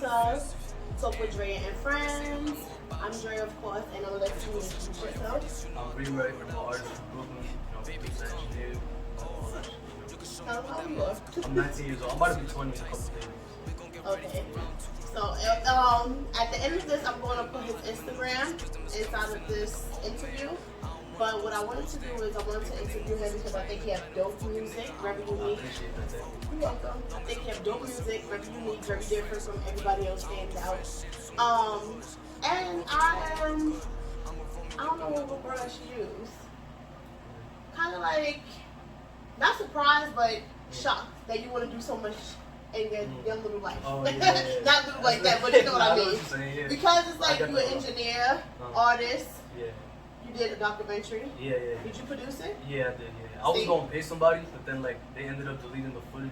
to Talk with Drea and Friends. I'm Drea, of course, and I'm going to let you introduce yourself. I'm Reryte, I'm an artist from Brooklyn, producer, engineer, all that shit. How old are you? I'm 19 years old. I'm about to be 20 in a couple of days. Okay. So, at the end of this, I'm going to put his Instagram inside of this interview. But what I wanted to do is I wanted to interview him because I think he has dope music, very unique. I appreciate that. You're welcome. I think he has dope music, very unique, very different from everybody else stands out. And I don't know what word I should use. Kind of like, not surprised, but shocked that you want to do so much in your young little life. Oh, yeah. Not little like that, but you know what I mean. Saying, yeah. Because it's like you're an engineer, artist. Yeah. You did a documentary. Yeah. Did you produce it? Yeah, I did, yeah. I was going to pay somebody, but then, like, they ended up deleting the footage.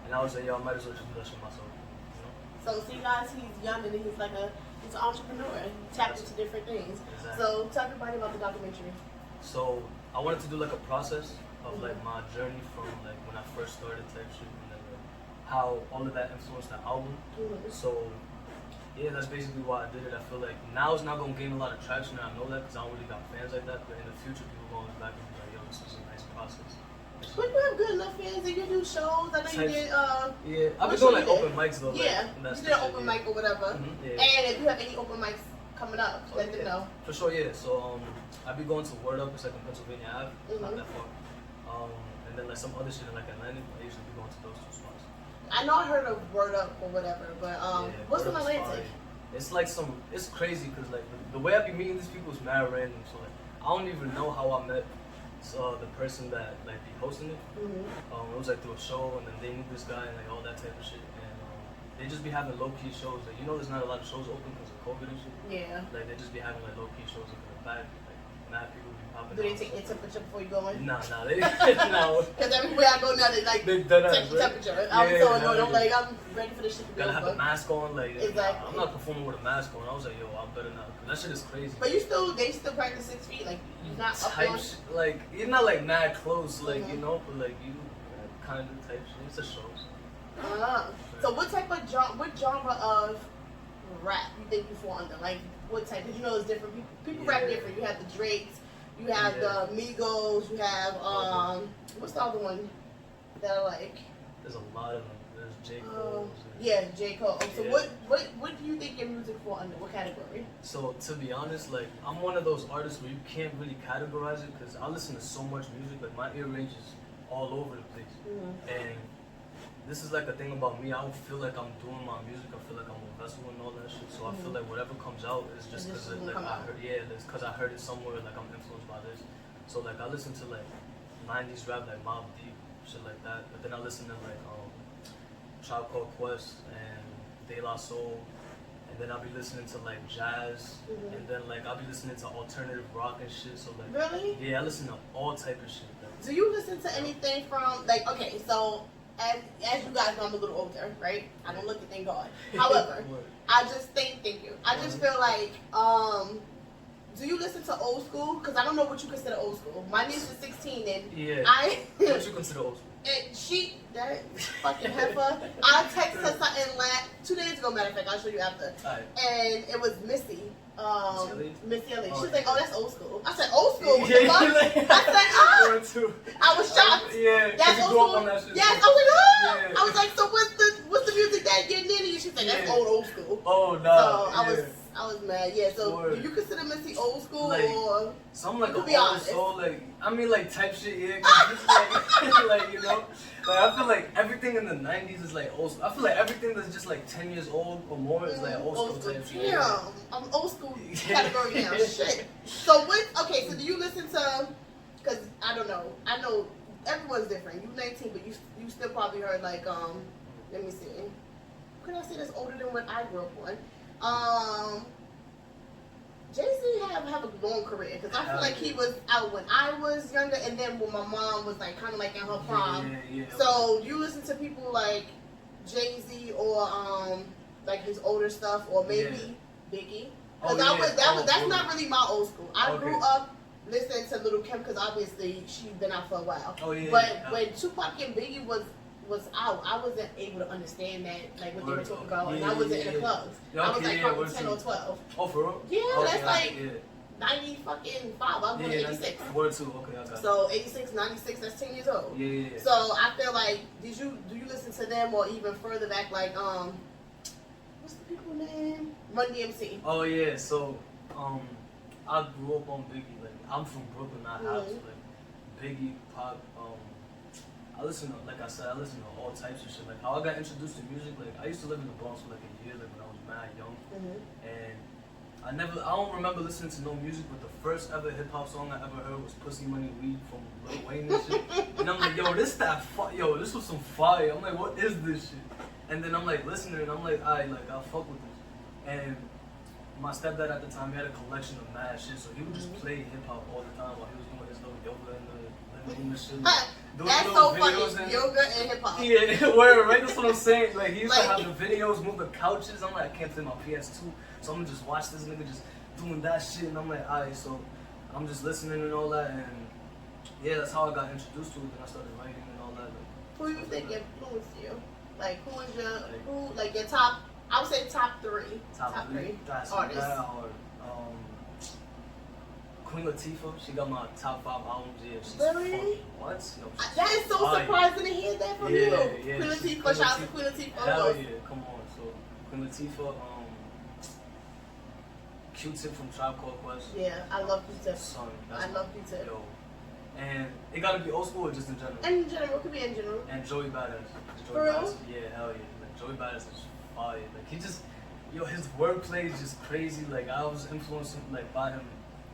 And I was like, yo, I might as well just do that shit myself. You know? So, see, guys, he's young and he's like he's an entrepreneur. He tapped into different things. Exactly. So, tell everybody about the documentary. So, I wanted to do, like, a process of, like, my journey from, like, when I first started type shit. And then, like, how all of that influenced the album. So, yeah, that's basically why I did it. I feel like now it's not going to gain a lot of traction, and I know that because I don't really got fans like that. But in the future, people going to look back and be like, yo, this was a nice process. But you have good enough fans and you do shows. I know you did. Yeah, I've been doing like open mics though. Yeah, like, you did an open mic or whatever. Yeah. And if you have any open mics coming up, let them know. For sure, yeah. So I be going to Word Up. It's like in Pennsylvania Ave. Not that far. And then like some other shit in like Atlanta. I usually be going to those two spots. I know I heard of Word Up or whatever, but what's in Atlantic? It's like it's crazy because like the way I be meeting these people is mad random. So like I don't even know how I met the person that like be hosting it. It was like through a show, and then they knew this guy and like all that type of shit. And they just be having low key shows. Like there's not a lot of shows open because of COVID and shit. Yeah. Like they just be having like low key shows in the back. Like mad people be popping. Do they take your temperature before you go in? Nah, they no. Because everywhere I go now, they like take your temperature. I'm so annoyed. I'm like, I'm ready for this shit to be over. Gotta have a mask on. Like exactly. I'm not performing with a mask on. I was like, yo, I better not. Cause that shit is crazy. But they still practice 6 feet. Like you're not up on. Like you're not like mad close. Like you know, but like you kind of type shit. It's a show. So what genre of rap you think you fall under? Like what type? Because there's different people rap different. You have the Drakes, you have the Migos, you have what's the other one that I like? There's a lot of them. There's J. Cole. Yeah, J. Cole. So what do you think your music fall under? What category? So to be honest, like I'm one of those artists where you can't really categorize it because I listen to so much music. Like my ear range is all over the place, and this is like a thing about me. I don't feel like I'm doing my music. I feel like I'm a vessel and all that shit. So I feel like whatever comes out is just because like I heard. Yeah, it's because I heard it somewhere. Like I'm influenced by this. So like I listen to like 90s rap, like Mobb Deep, shit like that. But then I listen to like Tribe Called Quest and De La Soul. And then I'll be listening to like jazz, and then like I'll be listening to alternative rock and shit. So like, really? Yeah, I listen to all type of shit. Like, do you listen to anything from like so? As you guys know, I'm a little older, right? I don't look at thank God. However, I just thank you. I just feel like, do you listen to old school? Because I don't know what you consider old school. My niece is 16 and what you consider old school? And that fucking heifer, I texted her something 2 days ago, matter of fact, I'll show you after. Right. And it was Missy. Missy Elliott. She was like, oh, that's old school. I said, old school? What the the fuck? I said, I was shocked. That's old school. Yes, I was like, I was like, so what's the music that getting into you? She said, that's old school. Oh, no. So I was mad. Yeah, so do you consider Missy old school like, or? Some like old soul, like, I mean like type shit, yeah. Cause like, you know, like I feel like everything in the 90s is like old school. I feel like everything that's just like 10 years old or more is like old school type shit. Yeah, I'm old school category now. Shit. So so do you listen to, cause I don't know, I know everyone's different. You 19, but you still probably heard like, let me see. Could I say that's older than what I grew up on? Jay-Z have a long career because I feel like he was out when I was younger, and then when my mom was like kind of like in her prime. So you listen to people like Jay-Z or like his older stuff, or maybe Biggie. Because that's not really my old school. I grew up listening to Lil' Kim because obviously she's been out for a while. But when Tupac and Biggie was was out, I wasn't able to understand that, like what they were talking about, and Yeah, I wasn't yeah, in the clubs. Yeah, I was okay, like yeah, probably 10 or 12. Oh, for real? Yeah, Okay, that's like yeah. 90 fucking 5. I was born in 86. Word too. Okay, I got it. So 86, 96, that's 10 years old. Yeah. So I feel like, do you listen to them or even further back, like what's the people name? Run DMC. Oh yeah, so I grew up on Biggie. Like I'm from Brooklyn, not House. Like Biggie, Pop. I listen to, like I said, I listen to all types of shit. Like how I got introduced to music. Like I used to live in the Bronx for like a year, like when I was mad young, and I don't remember listening to no music, but the first ever hip hop song I ever heard was "Pussy Money Weed" from Lil Wayne and shit. And I'm like, yo, this was some fire. I'm like, what is this shit? And then I'm like listening, and I'm like, alright, like I'll fuck with this. And my stepdad at the time, he had a collection of mad shit, so he would just play hip hop all the time while he was doing his little yoga in the living room and shit. That's so funny, yoga and hip hop. Yeah, word, right? That's what I'm saying. Like he used to have the videos, move the couches. I'm like, I can't play my PS2, so I'm gonna just watch this nigga just doing that shit. And I'm like, alright, so I'm just listening and all that, and yeah, that's how I got introduced to it. Then I started writing and all that. Who you think influenced you? Like who is your top? I would say top 3. Top 3 That's artists. That hard. Queen Latifah, she got my top 5 albums. Yeah, she's really? Fucking, what? Yo, that is so surprising to hear that from you. Yeah, Queen Latifah, shout out to Queen Latifah. Hell yeah, come on. So Queen Latifah, Q-Tip from Tribe Called Quest. Yeah, I love Q-Tip. Son, I love Q-Tip. Yo, and it gotta be old school or just in general? In general, it could be in general. And Joey Badass. For real? Yeah, hell yeah. Like Joey Badass is fire. Like he just, his wordplay is just crazy. Like I was influenced like by him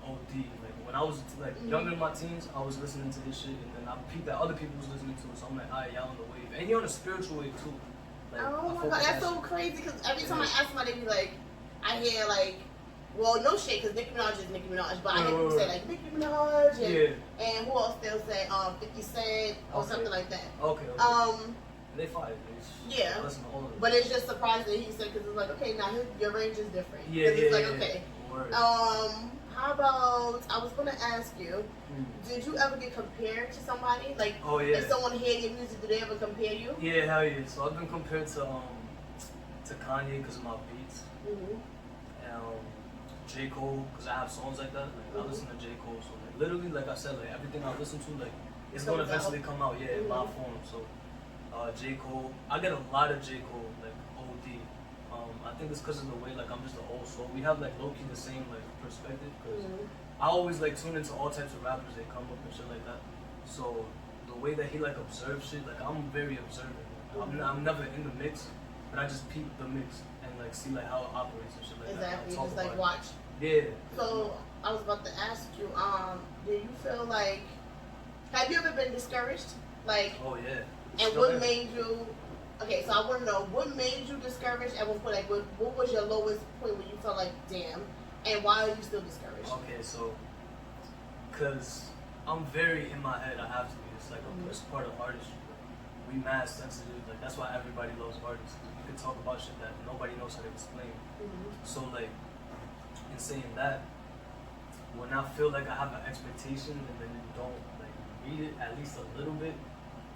OD. Like when I was like younger in my teens, I was listening to this shit, and then I peeped that other people was listening to it. So I'm like, alright, y'all on the wave, and he on a spiritual wave too. Like, oh my god, that's so crazy. Because every time I ask somebody, they be like, I hear like, well, no shit, because Nicki Minaj is Nicki Minaj, but I hear people say like Nicki Minaj, and who else they'll say 50 Cent or something like that. Okay. They fire. Yeah. Listen to all of them. But it's just surprising he said, because it's like, okay, now your range is different. Yeah, it's like, okay. Word. How about, I was going to ask you, did you ever get compared to somebody? Like, if someone hear your music, did they ever compare you? Yeah, hell yeah. So I've been compared to Kanye because of my beats. And J. Cole, because I have songs like that. Like I listen to J. Cole, so like, literally, like I said, like everything I listen to, like it's gonna eventually come out, in my form. So J. Cole, I get a lot of J. Cole, like OD. I think it's because of the way, like I'm just an old soul. We have like low key the same like perspective, because I always like tune into all types of rappers that come up and shit like that. So the way that he like observes shit, like I'm very observant. I'm never in the mix, but I just peep the mix and like see like how it operates and shit like that. Exactly, just like watch. Yeah. So I was about to ask you, do you feel like, have you ever been discouraged? Like, oh yeah. And what made you? Okay, so I want to know what made you discouraged at one point. Like, what was your lowest point where you felt like, damn, and why are you still discouraged? Okay, so, cause I'm very in my head. I have to be. It's like it's part of artistry. We mad sensitive. Like that's why everybody loves artists. You can talk about shit that nobody knows how to explain. So like, in saying that, when I feel like I have an expectation and then you don't like read it at least a little bit.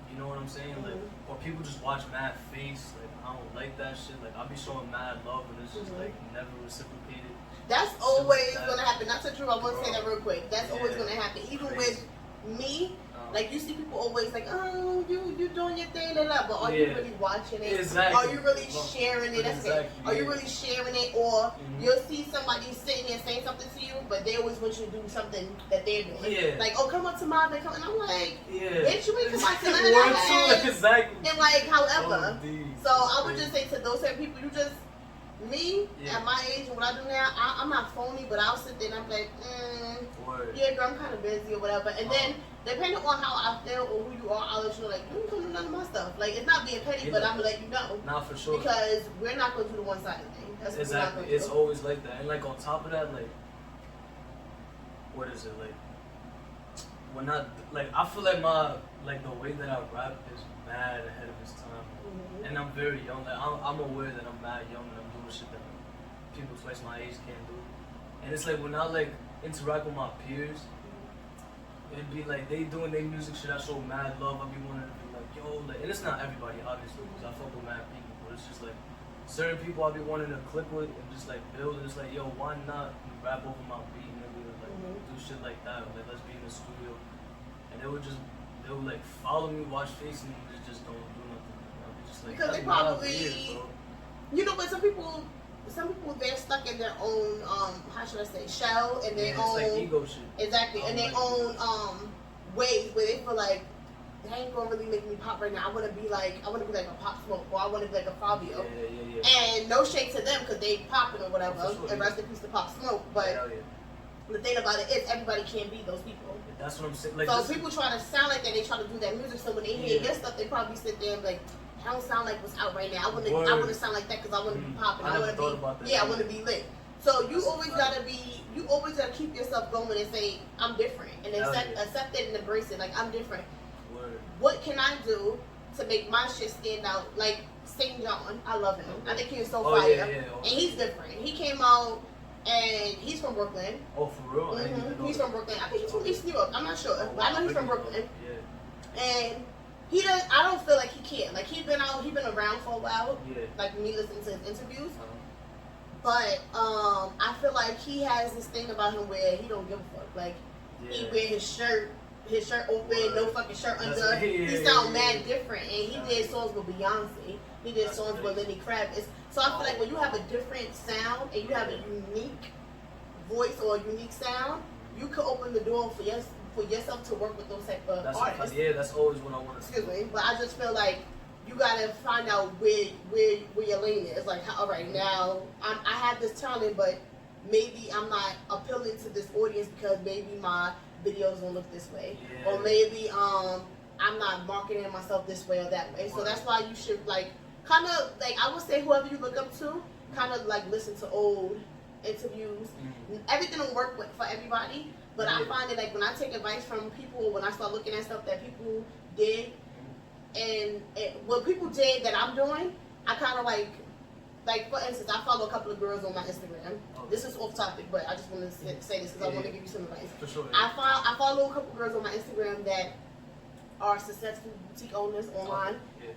You know what I'm saying? Like, or people just watch mad face. Like, I don't like that shit. Like, I'll be showing mad love and it's just like never reciprocated. That's always gonna happen. That's the truth. I want to say that real quick. That's always gonna happen. Even with me, like you see people always like, oh, you doing your thing, but are you really watching it? Exactly. Are you really sharing it? That's it. Are you really sharing it? Or you'll see somebody sitting there saying something to you, but they always want you to do something that they're doing. Like, oh, come up to mine, and I'm like, bitch, you ain't come out to mine. Exactly. And like, however, so I would just say to those certain people, you just. Me, at my age and what I do now, I'm not phony, but I'll sit there and I'm like, yeah, girl, I'm kind of busy or whatever. And then, depending on how I feel or who you are, I'll let you know, like, you don't come to none of my stuff. Like, it's not being petty, but I'm going to let you know. Not for sure. Because we're not going to do the one-sided thing. That's exactly. What we're not it's always like that. And, like, on top of that, like, what is it? Like, when I feel like the way that I rap is mad ahead of its time. And I'm very young. Like, I'm aware that I'm mad young and I'm doing shit that people twice my age can't do. And it's like when I like interact with my peers, it'd be like they doing their music shit. I show mad love. I be wanting to be like, yo, like, and it's not everybody, obviously, because I fuck with mad people, but it's just like, certain people I be wanting to click with and just like build, and it's like, yo, why not rap over my beat, nigga, like, do shit like that, like, let's be in the studio, and they would like, follow me, watch face, and just don't do nothing, you know? Just like, because they probably, you know, but some people they're stuck in their own how should I say, shell, and their own, it's like ego shit. Exactly, and their own ways where they feel like they ain't gonna really make me pop right now. I wanna be like a Pop Smoke, or I wanna be like a Fabio. And no shade to them because they popping or whatever, and rest in peace to Pop Smoke. But the thing about it is everybody can't be those people. That's what I'm saying. Like, so people try to sound like that, they try to do that music, so when they hear your stuff, they probably sit there and be like, I don't sound like what's out right now. I want to sound like that because I want to be popping. I want to be, I want to be lit. So you always gotta keep yourself going and say, I'm different, and accept it and embrace it. Like, I'm different. What can I do to make my shit stand out? Like St. John, I love him. I think he was so fire, and he's different. He came out. And he's from Brooklyn. Oh, for real? Mm-hmm. He's from Brooklyn. I think he's from East New York. I'm not sure, but I know he's from Brooklyn. Yeah. And he does. I don't feel like he can. Like, he's been around for a while. Yeah. Like me listening to his interviews. But I feel like he has this thing about him where he don't give a fuck. Like, he wear his shirt open, no fucking shirt under. He sound mad different, and he did songs with Beyonce. He did songs with Lenny Kravitz. So I feel like when you have a different sound and you have a unique voice or a unique sound, you can open the door for yourself to work with those type of artists. That's always what I want to do. Excuse me, but I just feel like you gotta find out where your lane is. Like, all right, now I have this talent, but maybe I'm not appealing to this audience because maybe my videos don't look this way, or maybe I'm not marketing myself this way or that way. So that's why you should like kind of like, I would say whoever you look up to, kind of like listen to old interviews. Everything don't work for everybody, but I find it like when I take advice from people, when I start looking at stuff that people did, and what people did that I'm doing, I kind of like for instance, I follow a couple of girls on my Instagram. This is off topic, but I just want to say this because I want to give you some advice. For sure. I follow a couple of girls on my Instagram that are successful boutique owners online,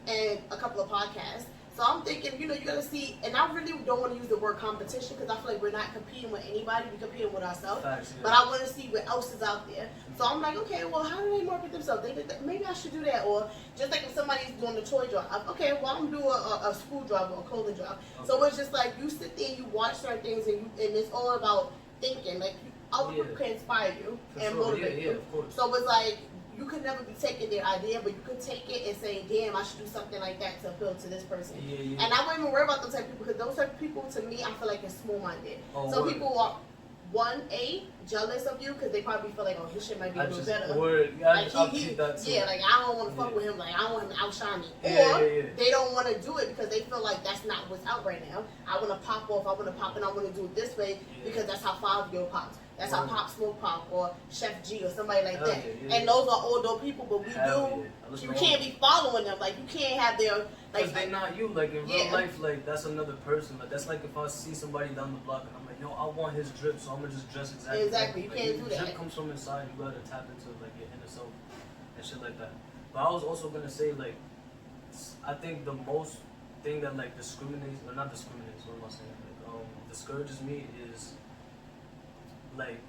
and a couple of podcasts. So I'm thinking, you gotta see, and I really don't want to use the word competition because I feel like we're not competing with anybody, we're competing with ourselves. But I want to see what else is out there. So I'm like, okay, well, how do they market themselves? Maybe I should do that. Or just like if somebody's doing a toy drive, okay, well, I'm doing a school drive or a clothing drive. So it's just like you sit there, you watch certain things, and it's all about thinking. Like, other people can inspire you and motivate you. So it's like, you could never be taking their idea, but you could take it and say, damn, I should do something like that to appeal to this person. And I wouldn't even worry about those type of people, because those type of people, to me, I feel like, is small-minded. Some people are, jealous of you, because they probably feel like, oh, his shit might be a little better. Like, like, I don't want to fuck with him, like, I don't want him to outshine me. Or they don't want to do it because they feel like that's not what's out right now. I want to pop off, I want to pop, and I want to do it this way because that's how Fabio pops. That's how Pop Smoke pop, or Chef G, or somebody like that. And those are all dope people, but you can't be following them. Like, you can't have their, like, because they're not you. Like, in real life, like, that's another person. Like, that's like if I see somebody down the block and I'm like, yo, I want his drip, so I'm gonna just dress exactly. You can't do that. Drip comes from inside. You gotta tap into like your inner self and shit like that. But I was also gonna say, like, I think the most thing that like discriminates, or not discriminates, what am I saying? Like, discourages me is, like,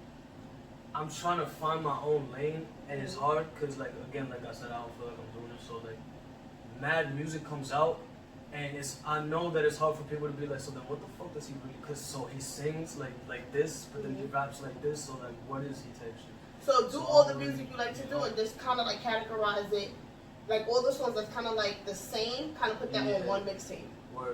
I'm trying to find my own lane, and it's hard because, like, again, like I said, I don't feel like I'm doing it. So like, mad music comes out, and I know that it's hard for people to be like, so then what the fuck does he really? Because so he sings like this, but then he raps like this. So like, what is he type shit? So do all the music you like to do, and just kind of like categorize it, like all the songs that's kind of like the same, kind of put that on one mixtape.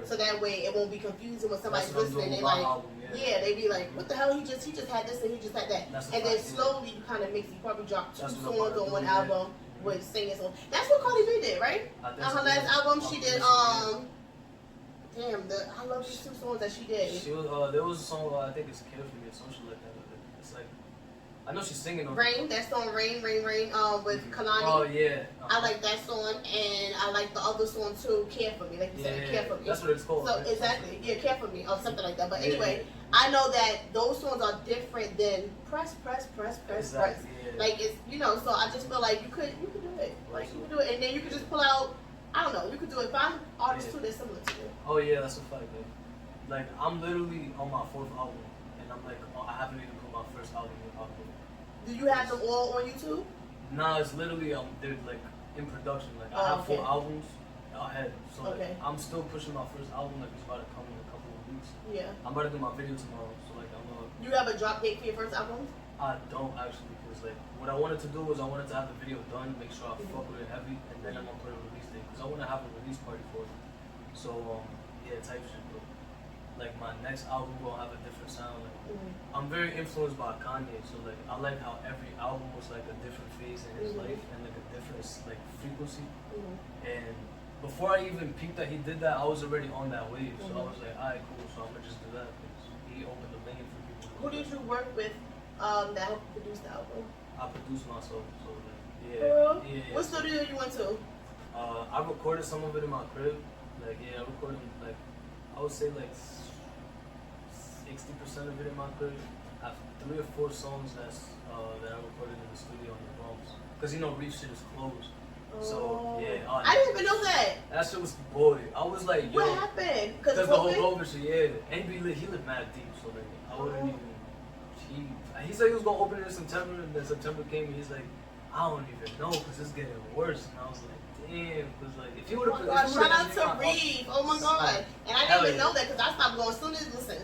So that way it won't be confusing when somebody's listening. They like, they be like, what the hell? He just had this and he just had that. And then slowly you kind of mix. You probably drop 2 songs on one album with singing songs. That's what Cardi B did, right? On her last album, she did I love these 2 songs that she did. She was there was a song, I think it's Care For Me or something like that. It's like, I know she's singing on Rain, that song Rain, with Kalani. Oh yeah. I like that song, and I like the other song too, Care For Me, like you said, Care For Me. That's what it's called. So right? exactly, Care For Me, or something like that. But anyway, I know that those songs are different than press. Exactly, Like, it's, so I just feel like you could do it. Like you can do it, and then you can just pull out. I don't know. You could do it. Find artists too that's similar to you. Oh yeah, that's a fact. Like I'm literally on my 4th album, and I'm like I haven't even put my first album out yet. Do you have them all on YouTube? Nah, it's literally they're like in production. Like I have 4 albums ahead, so like, I'm still pushing my first album. Like it's about to come in a couple of weeks. Yeah. I'm about to do my video tomorrow, so like I'm gonna. You have a drop date for your first album? I don't actually, because like what I wanted to do was I wanted to have the video done, make sure I fuck with it heavy, and then I'm gonna put a release date, because I want to have a release party for it. So yeah, type shit. But like my next album will have a different sound. Like I'm very influenced by Kanye, so like I like how every album was like a different phase in his life and like a different like frequency. And before I even peeped that he did that, I was already on that wave. So I was like, alright, cool. So I'm gonna just do that because he opened the lane for people. Who did you work with that helped produce the album? I produced myself, so like yeah. What studio you went to? I recorded some of it in my crib. Like I recorded like I would say like 60% of it in my crib. I have 3 or 4 songs that I recorded in the studio in the Bronx. Cause Reach shit is closed. So yeah. I didn't even know that. That shit was boy. I was like, yo. What happened? Cause the whole COVID shit, yeah. And he lived mad deep, so like I wouldn't even. He said he was gonna open it in September, and then September came, and he's like, I don't even know, cause it's getting worse. And I was like, damn, cause like if he would have. Shout out to Reeve. Oh my god. And I didn't even know that, cause I stopped going as soon as listen.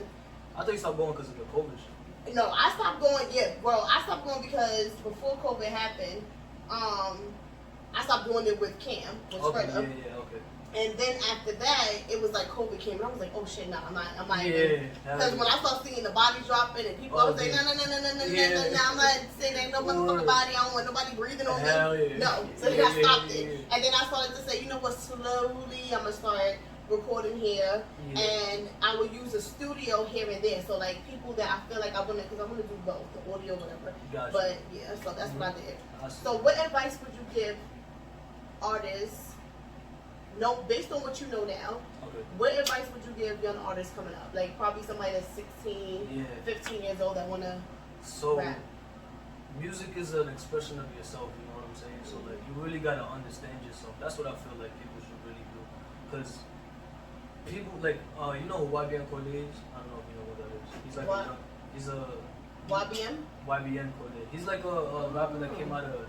I thought you stopped going because of the COVID shit. No, I stopped going. Yeah, bro, I stopped going because before COVID happened, I stopped doing it with Cam, with Spreader. Okay. And then after that, it was like COVID came, and I was like, oh shit, nah, I'm not because when I started seeing the body dropping and people, I was like, no, I'm not saying ain't no motherfucking body. I don't want nobody breathing on me. No, so then I stopped it, and then I started to say, you know what, slowly I'm gonna start recording here, and I will use a studio here and there. So like people that I feel like I wanna, because I wanna do both, the audio, whatever. Gotcha. But yeah, so that's what I did. So what advice would you give artists? No, based on what you know now, what advice would you give young artists coming up? Like probably somebody that's 16, 15 years old that wanna rap. Music is an expression of yourself, you know what I'm saying? So like you really gotta understand yourself. That's what I feel like people should really do. Cause people like you know who YBN Corday is? I don't know if you know what that is. He's like he's a YBN Corday. He's like a rapper that came out of,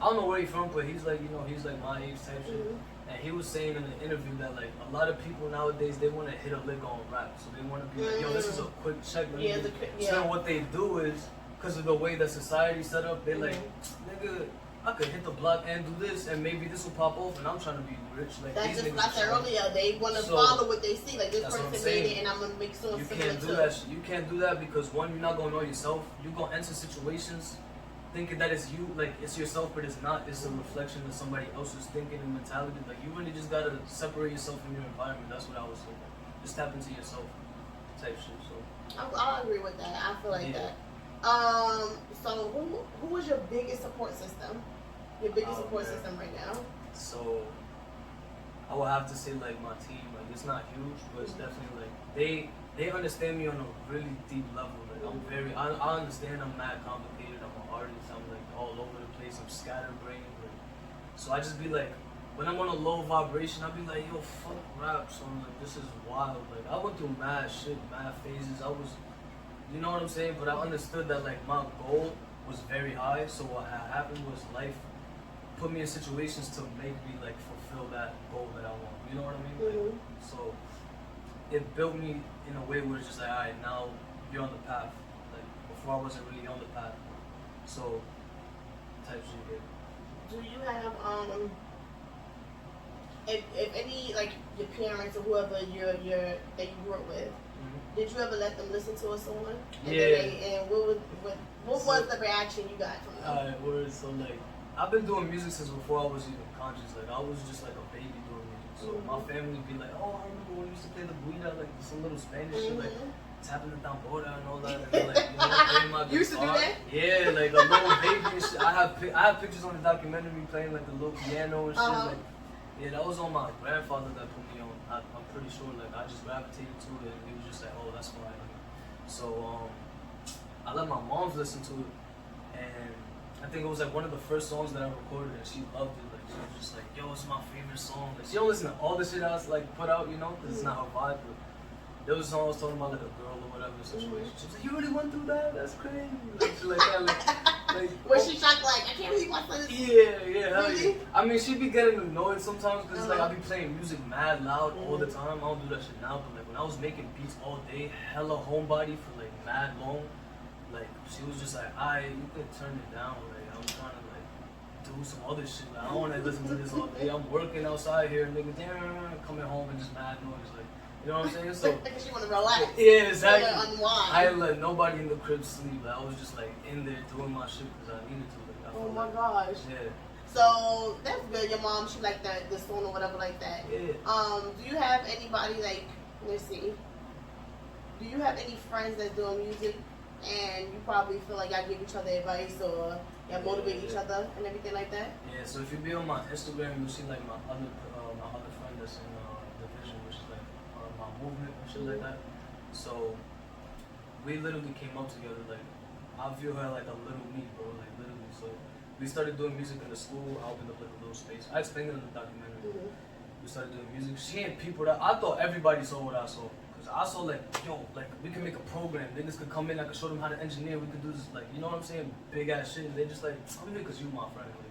I don't know where he's from, but he's like, he's like my age type shit. And he was saying in the interview that like a lot of people nowadays, they want to hit a lick on rap. So they want to be like, yo, this is a quick check. So what they do is, because of the way that society's set up, they're like, nigga, I could hit the block and do this, and maybe this will pop off, and I'm trying to be rich. Like that's just like I said earlier. They want to follow what they see. Like this person made it, and I'm gonna make sure you can't do that. You can't do that because one, you're not gonna know yourself. You're gonna enter situations thinking that it's you, like it's yourself, but it's not. It's a reflection of somebody else's thinking and mentality. Like you really just gotta separate yourself from your environment. That's what I was saying. Just tap into yourself, type shit. So I agree with that. I feel like that. So who was your biggest support system? Your biggest support system right now? So I would have to say like my team. Like it's not huge, but it's definitely like they understand me on a really deep level. Like I understand I'm not complicated. I'm an artist. I'm like all over the place. I'm scatterbrained. Like, so I just be like, when I'm on a low vibration, I be like, yo, fuck rap. So I'm like, this is wild. Like I went through mad shit, mad phases. I was, you know what I'm saying? But I understood that like my goal was very high. So what had happened was life put me in situations to make me like fulfill that goal that I want. You know what I mean? Like, so it built me in a way where it's just like, alright, now you're on the path. Like before I wasn't really on the path. So type shit. Do you have if any like your parents or whoever that you grew up with, did you ever let them listen to a song? And what was the reaction you got from them? Alright, so like I've been doing music since before I was even conscious. Like I was just like a baby doing music. So my family would be like, oh, I remember when we used to play the guida, like some little Spanish shit, like tapping the tambora and all that. And, like, playing my guitar. You used to do that? Yeah, like a little baby and shit. I have pictures on the documentary me playing like the little piano and shit. Like, yeah, that was on my grandfather that put me on. I'm pretty sure like I just gravitated to it and he was just like, oh, that's why. So I let my moms listen to it and I think it was like one of the first songs that I recorded, and she loved it. Like she was just like, "Yo, it's my favorite song." Like she don't listen to all the shit I was like put out, you know, because it's not her vibe. But there was a song I was talking about like a girl or whatever situation. She was like, "You really went through that? That's crazy." Like shit like that. Like was she shocked? Like, I can't believe my son is. Yeah. Really? I mean, she be getting annoyed sometimes because like I be playing music mad loud all the time. I don't do that shit now, but like when I was making beats all day, hella homebody for like mad long. Like she was just like, you could turn it down. Like I'm trying to like do some other shit. Like, I don't want to listen to this all day. I'm working outside here, nigga. Coming home and just mad noise. Like, you know what I'm saying? So because she want to relax. Yeah, exactly. Unwind. I didn't let nobody in the crib sleep. Like, I was just like in there doing my shit because I needed to. Like, oh my gosh. Yeah. So that's good. Your mom, she like that, the song or whatever like that. Yeah. Do you have anybody like? Let's see. Do you have any friends that's doing music? And you probably feel like y'all give each other advice or y'all motivate each other and everything like that? Yeah, so if you be on my Instagram, you'll see like my other friend that's in Division, which is like my movement and shit like that. So we literally came up together. Like I view her like a little me, bro. Like literally. So we started doing music in the school. I opened up like a little space. I explained it in the documentary. We started doing music. She ain't people that I thought everybody saw what I saw. I saw like, yo, like we can make a program. Niggas could come in, I could show them how to engineer. We could do this, like, you know what I'm saying? Big ass shit. And they just like, I'm here because you my friend. Like,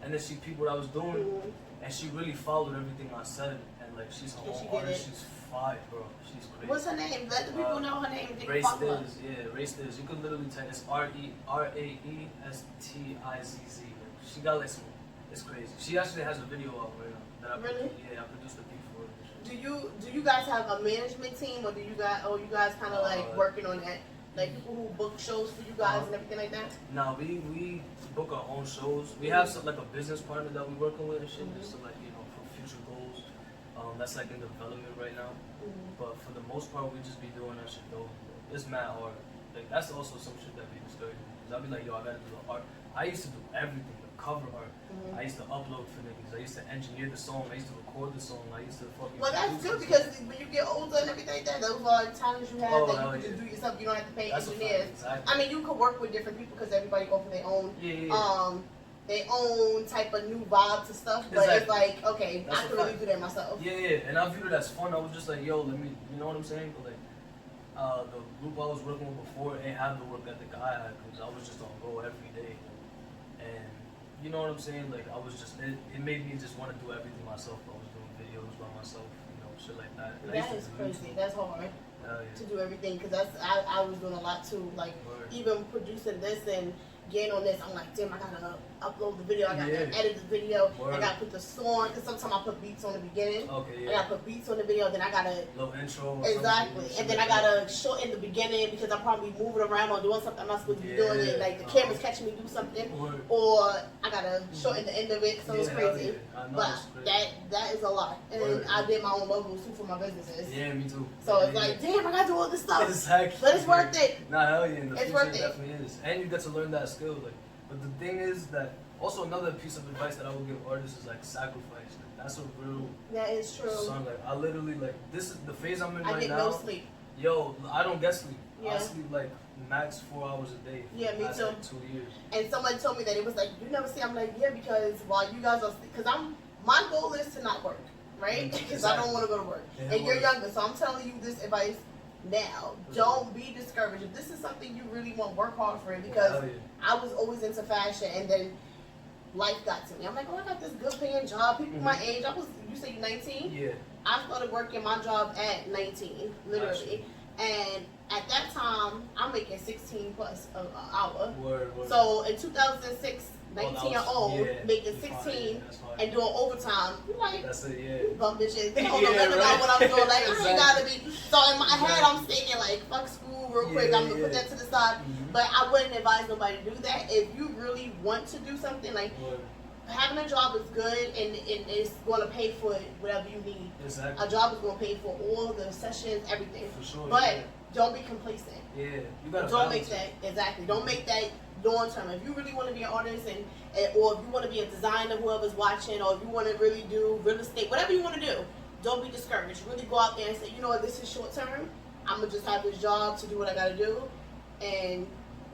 and then she peeped what I was doing, and she really followed everything I said. And like, she's her own artist. She's fire, bro. She's crazy. What's her name? Let the people know her name. Reryte, yeah, Reryte. You could literally type it's RERAESTIZZ. She got like some. It's crazy. She actually has a video out right now that I produced. Yeah, I produced the beat for her. Do you guys have a management team, or you guys kind of like working on that, like people who book shows for you guys and everything like that? No, we book our own shows. We have some, like a business partner that we're working with and shit, just to like, you know, for future goals. That's like in development right now. But for the most part, we just be doing that shit though. It's mad hard. Like that's also some shit that be discouraging. Cause I'll be like, yo, I gotta do the art. I used to do everything. Cover art. I used to upload for niggas. I used to engineer the song. I used to record the song. I used to fucking. Well, that's good because when you get older and everything like that, those are talents you have that you can just do yourself. You don't have to pay engineers. Exactly. I mean, you could work with different people because everybody go for their own, their own type of new vibe to stuff. But it's like, okay, I can really do that myself. Yeah. And I viewed it as fun. I was just like, yo, let me, you know what I'm saying? But like, the group I was working with before ain't have the work ethic I had because I was just on go every day. And you know what I'm saying? Like, I was just, it made me just want to do everything myself. I was doing videos by myself, you know, shit like that. And that is crazy. That's hard to do everything because I was doing a lot too. Like, even producing this and getting on this, I'm like, damn, I gotta upload the video, I gotta edit the video, I gotta put the song, because sometimes I put beats on the beginning, I gotta put beats on the video, then I gotta little intro, exactly, and then I gotta shorten the beginning because I'm probably moving around or doing something I'm not supposed to be doing it, like the camera's catching me do something, or I gotta shorten the end of it, so it's crazy. But that is a lot, and I did my own logos too for my businesses. Yeah, me too. So it's like, damn, I gotta do all this stuff. Exactly. But it's worth it. Nah, hell yeah, it's worth it. Definitely is, and you get to learn that skill. Like, but the thing is that also another piece of advice that I would give artists is like sacrifice. Like, that's a real. That is true. Song. Like I literally like this is the phase I'm in right now. I get no sleep. Yo, I don't get sleep. I sleep like max 4 hours a day. Yeah, me too. Like 2 years. And someone told me that it was like you never see. I'm like, yeah, because while you guys are, because my goal is to not work, right? Because I don't want to go to work. And you're younger, so I'm telling you this advice now. Don't be discouraged. If this is something you really want, work hard for it. Because I was always into fashion, and then life got to me. I'm like, oh, I got this good paying job. People my age. You say you're 19? Yeah. I started working my job at 19, literally. And at that time, I'm making 16 plus an hour. Word. So in 2006, 19-year-old making 16 and doing overtime. You like, that's it, bum bitches. They don't know nothing about what I'm doing. Like, I ain't gotta be. So in my head, I'm thinking like, fuck school real quick. I'm gonna put that to the side. But I wouldn't advise nobody to do that. If you really want to do something, like having a job is good and it's gonna pay for whatever you need. Exactly. A job is gonna pay for all the sessions, everything. For sure. But don't be complacent. Yeah, you gotta. Don't make that Don't make that long term. If you really want to be an artist or if you want to be a designer, whoever's watching, or if you want to really do real estate, whatever you want to do, don't be discouraged. Really go out there and say, you know what, this is short term. I'm gonna just have this job to do what I gotta do, and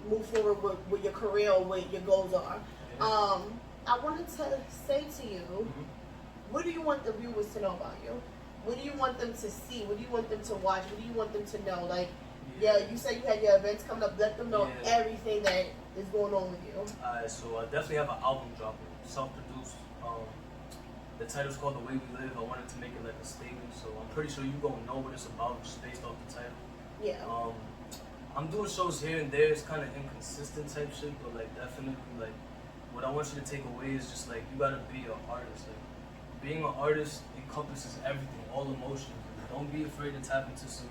move forward with your career or what your goals are. I wanted to say to you, what do you want the viewers to know about you? What do you want them to see? What do you want them to watch? What do you want them to know? Like, you said you had your events coming up. Let them know everything that is going on with you. Alright, so I definitely have an album dropping, self-produced. The title's called The Way We Live. I wanted to make it like a statement, so I'm pretty sure you gonna know what it's about just based off the title. Yeah. I'm doing shows here and there. It's kind of inconsistent type shit, but like definitely like what I want you to take away is just like you gotta be an artist. Like being an artist encompasses everything, all emotions. Don't be afraid to tap into some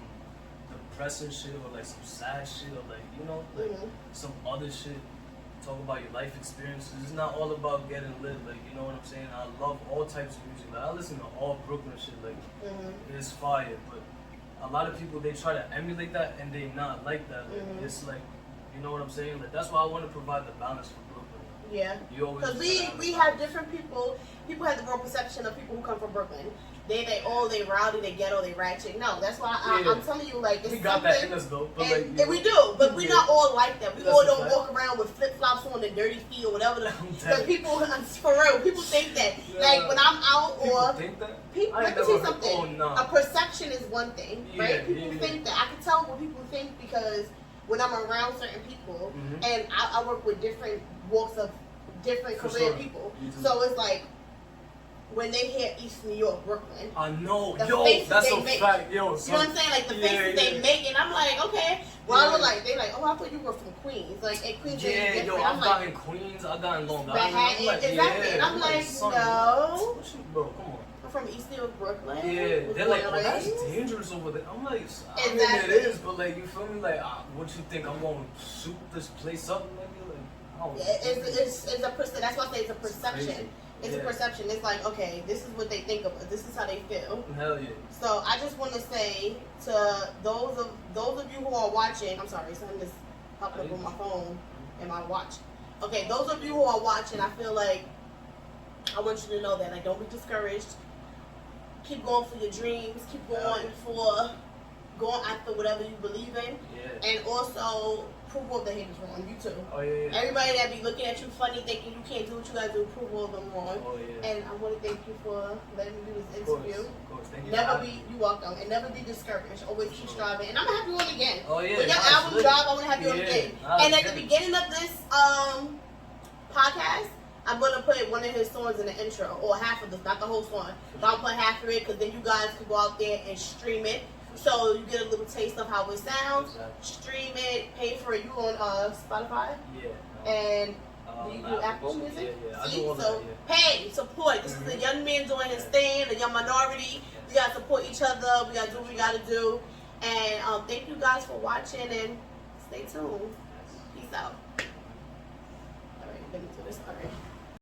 depressing shit or like some sad shit or like some other shit. Talk about your life experiences. It's not all about getting lit. Like you know what I'm saying. I love all types of music. Like I listen to all Brooklyn shit. Like it's fire, but a lot of people they try to emulate that and they not like that. Like, it's like you know what I'm saying. Like that's why I want to provide the balance for Brooklyn. Yeah. Because we have different people. People have the wrong perception of people who come from Brooklyn. They rowdy, they ghetto, they ratchet. No, that's why I'm telling you, like, it's we got that in us though. But and we do, but we're not all like that. We all don't walk around with flip flops on and dirty feet or whatever. Because people, for real, people think that. Like when I'm out or think that. Let me tell you something. A perception is one thing, right? People think that. I can tell what people think because when I'm around certain people, and I work with different walks of different career people, so it's like. When they hear East New York, Brooklyn. I know, that's a fact, yo. You know what I'm saying? Like the faces they make, and I'm like, okay. Well, they like, oh, I thought you were from Queens. Like, and Queens is different. Yo, I've gotten in Queens, I've gotten in Long Island. Manhattan, exactly. And I'm like, no. Bro, come on. I'm from East New York, Brooklyn. Yeah, they're like, oh, that's dangerous over there. I'm like, I mean, it is, but like, you feel me? Like, what you think? I'm going to shoot this place up? It's a perception. That's why I say it's a perception. It's a perception. It's like, okay, this is what they think of us. This is how they feel. Hell yeah. So I just want to say to those of you who are watching, I'm sorry, something just popped up on my phone and my watch. Okay, those of you who are watching, I feel like I want you to know that. Like, don't be discouraged. Keep going for your dreams. Keep going after whatever you believe in. Yeah. And also prove all the haters wrong. You too. Oh, yeah. Everybody that be looking at you funny, thinking you can't do what you gotta do, prove all of them wrong. Oh, yeah. And I want to thank you for letting me do this interview. Of course. Thank you. You're welcome. And never be discouraged. Always keep striving. And I'm gonna have you on again. Oh yeah. When your album drop, I'm gonna have you on again. And at the beginning of this podcast, I'm gonna put one of his songs in the intro, or half of this, not the whole song. But I'm gonna put half of it because then you guys can go out there and stream it. So you get a little taste of how it sounds. Stream it, pay for it. You on Spotify? Yeah. And do you do Apple Music? Yeah. See, so pay, support. This is a young man doing his thing, a young minority. We gotta support each other. We gotta do what we gotta do. And thank you guys for watching and stay tuned. Peace out. All right, let me do this. All right.